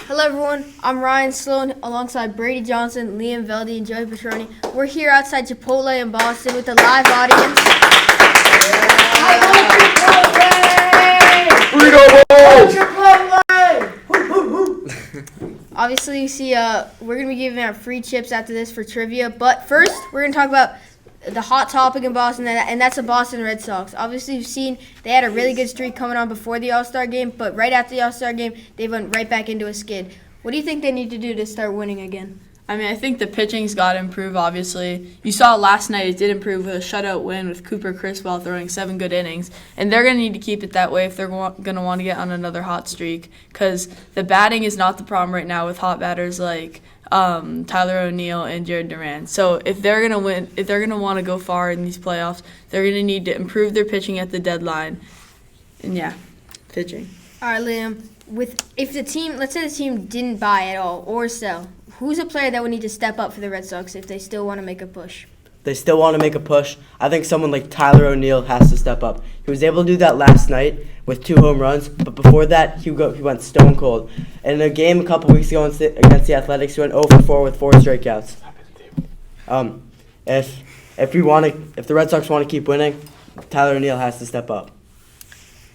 Hello everyone, I'm Ryan Sloan alongside Brady Johnson, Liam Veldy, and Joey Petroni. We're here outside Chipotle in Boston with a live audience. Obviously, you see, we're going to be giving out free chips after this for trivia. But first, we're going to talk about the hot topic in Boston, and that's the Boston Red Sox. Obviously, you've seen they had a really good streak coming on before the All-Star game, but right after the All-Star game, they went right back into a skid. What do you think they need to do to start winning again? I mean, I think the pitching's got to improve, obviously. You saw last night it did improve with a shutout win with Cooper Criswell throwing 7 good innings. And they're going to need to keep it that way if they're going to want to get on another hot streak. Because the batting is not the problem right now with hot batters like Tyler O'Neill and Jared Duran. So if they're going to win, if they're going to want to go far in these playoffs, they're going to need to improve their pitching at the deadline. And yeah, pitching. All right, Liam. If the team, let's say the team didn't buy at all or sell, who's a player that would need to step up for the Red Sox if they still want to make a push? They still want to make a push. I think someone like Tyler O'Neill has to step up. He was able to do that last night with 2 home runs, but before that, he went stone cold. In a game a couple weeks ago against the Athletics, he went 0 for 4 with 4 strikeouts. If the Red Sox want to keep winning, Tyler O'Neill has to step up.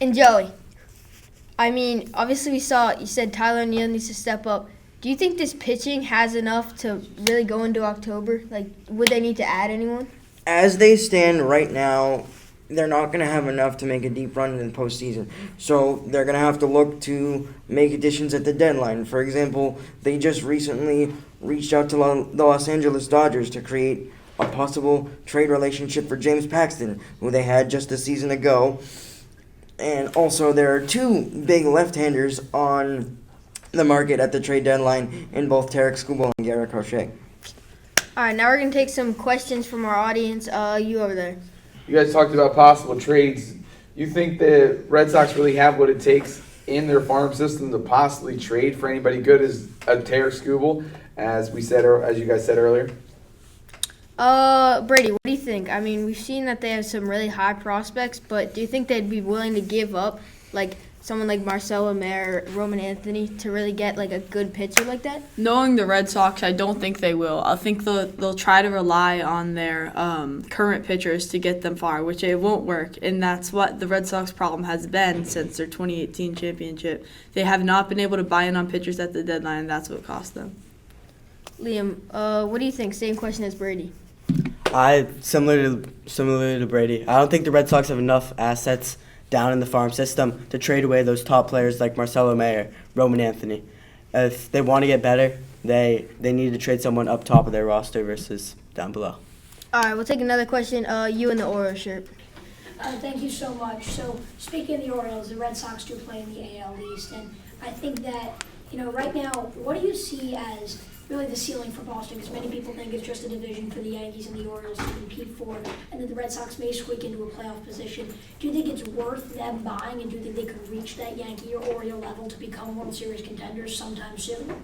And Joey, I mean, obviously you said Tyler O'Neill needs to step up. Do you think this pitching has enough to really go into October? Like, would they need to add anyone? As they stand right now, they're not going to have enough to make a deep run in the postseason. So they're going to have to look to make additions at the deadline. For example, they just recently reached out to the Los Angeles Dodgers to create a possible trade relationship for James Paxton, who they had just a season ago. And also, there are 2 big left-handers on the market at the trade deadline in both Tarek Skubal and Garrett Crochet. All right, now we're going to take some questions from our audience. You over there. You guys talked about possible trades. You think the Red Sox really have what it takes in their farm system to possibly trade for anybody good as a Tarek Skubal, as you guys said earlier? Brady, what do you think? I mean, we've seen that they have some really high prospects, but do you think they'd be willing to give up, like, someone like Marcelo Mayer, Roman Anthony, to really get, like, a good pitcher like that? Knowing the Red Sox, I don't think they will. I think they'll try to rely on their current pitchers to get them far, which it won't work. And that's what the Red Sox problem has been since their 2018 championship. They have not been able to buy in on pitchers at the deadline, and that's what cost them. Liam, what do you think? Same question as Brady. Similar to Brady, I don't think the Red Sox have enough assets down in the farm system to trade away those top players like Marcelo Mayer, Roman Anthony. If they want to get better, they need to trade someone up top of their roster versus down below. All right, we'll take another question. You in the Orioles shirt. Thank you so much. So, speaking of the Orioles, the Red Sox do play in the AL East, and I think that, right now, what do you see as really the ceiling for Boston? Because many people think it's just a division for the Yankees and the Orioles to compete for, and that the Red Sox may squeak into a playoff position. Do you think it's worth them buying, and do you think they could reach that Yankee or Oriole level to become World Series contenders sometime soon?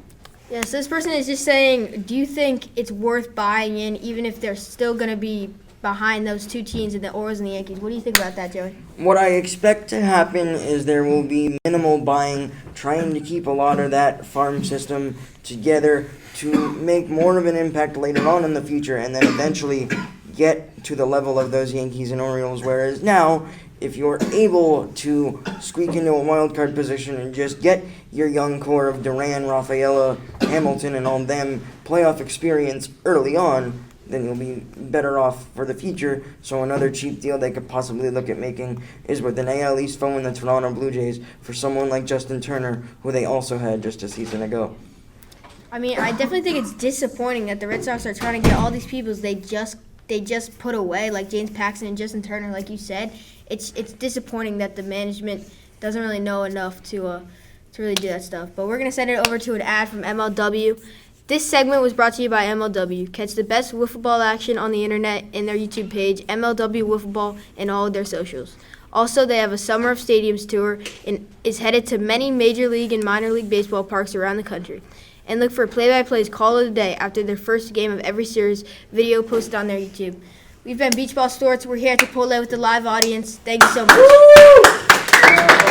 Yes, this person is just saying, do you think it's worth buying in, even if they're still going to be behind those 2 teams in the Orioles and the Yankees? What do you think about that, Joey? What I expect to happen is there will be minimal buying, trying to keep a lot of that farm system together to make more of an impact later on in the future, and then eventually get to the level of those Yankees and Orioles. Whereas now, if you're able to squeak into a wild card position and just get your young core of Duran, Rafaela, Hamilton, and all them playoff experience early on, then you'll be better off for the future. So another cheap deal they could possibly look at making is with an AL East phone the Toronto Blue Jays for someone like Justin Turner, who they also had just a season ago. I mean, I definitely think it's disappointing that the Red Sox are trying to get all these people they just put away, like James Paxton and Justin Turner, like you said. It's disappointing that the management doesn't really know enough to really do that stuff. But we're going to send it over to an ad from MLW. This segment was brought to you by MLW. Catch the best wiffle ball action on the internet in their YouTube page, MLW Wiffle Ball, and all of their socials. Also, they have a Summer of Stadiums tour and is headed to many Major League and Minor League Baseball parks around the country. And look for play-by-play's call of the day after their first game of every series video posted on their YouTube. We've been Beach Ball Stewards. We're here at Chipotle with the live audience. Thank you so much.